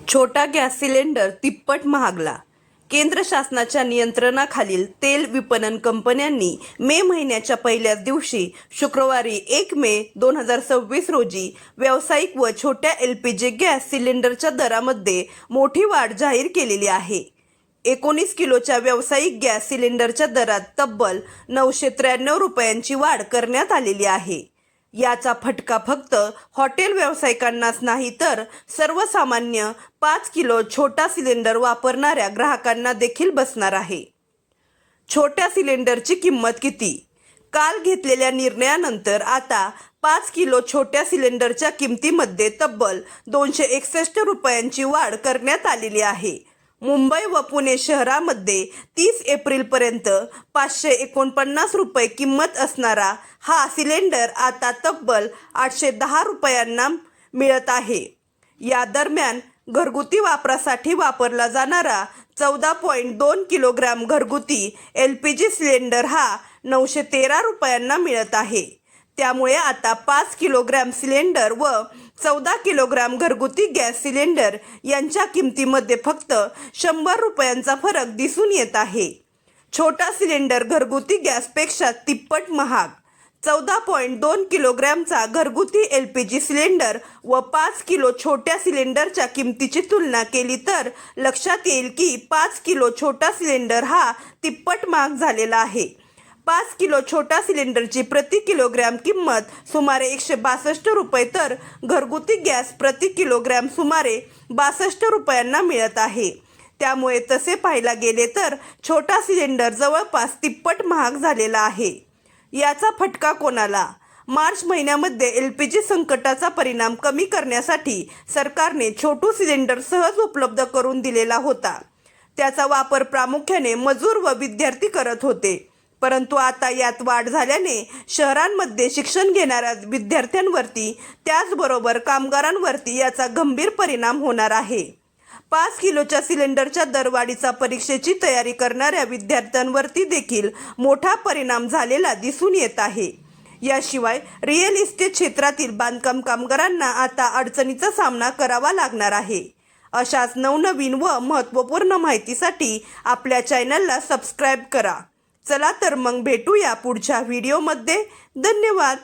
छोटा gas cylinder तिप्पट महागला. केंद्र शासनाच्या नियंत्रणाखालील तेल विपणन कंपन्यांनी मे महिन्याच्या पहिल्याच दिवशी शुक्रवारी 1 मे 2026 रोजी व्यावसायिक व छोट्या LPG गॅस सिलेंडरच्या दरामध्ये मोठी वाढ जाहीर केलेली आहे. 19 किलोच्या व्यावसायिक गॅस सिलेंडरच्या दरात तब्बल 993 रुपयांची वाढ करण्यात आलेली आहे. याचा फटका फक्त हॉटेल व्यावसायिकांनाच नाही तर सर्वसामान्य 5 किलो छोटा सिलेंडर वापरणाऱ्या ग्राहकांना देखील बसणार आहे. छोट्या सिलेंडरची किंमत किती? काल घेतलेल्या निर्णयानंतर आता 5 किलो छोट्या सिलेंडरच्या किमतीमध्ये तब्बल 261 रुपयांची वाढ करण्यात आलेली आहे. मुंबई व पुणे शहरामध्ये 30 एप्रिलपर्यंत 549 रुपये किंमत असणारा हा सिलेंडर आता तब्बल 810 रुपयांना मिळत आहे. या दरम्यान घरगुती वापरासाठी वापरला जाणारा 14.2 किलोग्राम घरगुती LPG सिलेंडर हा 913 रुपयांना मिळत आहे. त्यामुळे आता 5 किलोग्राम सिलेंडर व 14 किलोग्राम घरगुती गॅस सिलेंडर यांच्या किमतीमध्ये फक्त 100 रुपयांचा फरक दिसून येत आहे. छोटा सिलेंडर घरगुती गॅसपेक्षा तिप्पट महाग. 14.2 किलोग्रामचा घरगुती LPG सिलेंडर व 5 किलो छोट्या सिलेंडरच्या किमतीची तुलना केली तर लक्षात येईल की 5 किलो छोटा सिलेंडर हा तिप्पट महाग झालेला आहे. 5 किलो छोटा सिलेंडरची प्रति किलोग्रॅम किंमत सुमारे 162 रुपये तर घरगुती गॅस प्रति किलोग्रॅम सुमारे 62 रुपयांना मिळत आहे. त्यामुळे तसे पाहायला गेले तर छोटा सिलेंडर जवळपास तिप्पट महाग झालेला आहे. याचा फटका कोणाला? मार्च महिन्यामध्ये LPG संकटाचा परिणाम कमी करण्यासाठी सरकारने छोटू सिलेंडर सहज उपलब्ध करून दिलेला होता. त्याचा वापर प्रामुख्याने मजूर व विद्यार्थी करत होते. परंतु आता यात वाढ झाल्याने शहरांमध्ये शिक्षण घेणाऱ्या विद्यार्थ्यांवरती त्याचबरोबर कामगारांवरती याचा गंभीर परिणाम होणार आहे. 5 किलोच्या सिलेंडरच्या दरवाढीचा परीक्षेची तयारी करणाऱ्या विद्यार्थ्यांवरती देखील मोठा परिणाम झालेला दिसून येत आहे. याशिवाय रिअल इस्टेट क्षेत्रातील बांधकाम कामगारांना आता अडचणीचा सामना करावा लागणार आहे. अशाच नवनवीन व महत्त्वपूर्ण माहितीसाठी आपल्या चॅनलला सबस्क्राईब करा. चला तर मग भेटूया पुढच्या व्हिडिओमध्ये. धन्यवाद.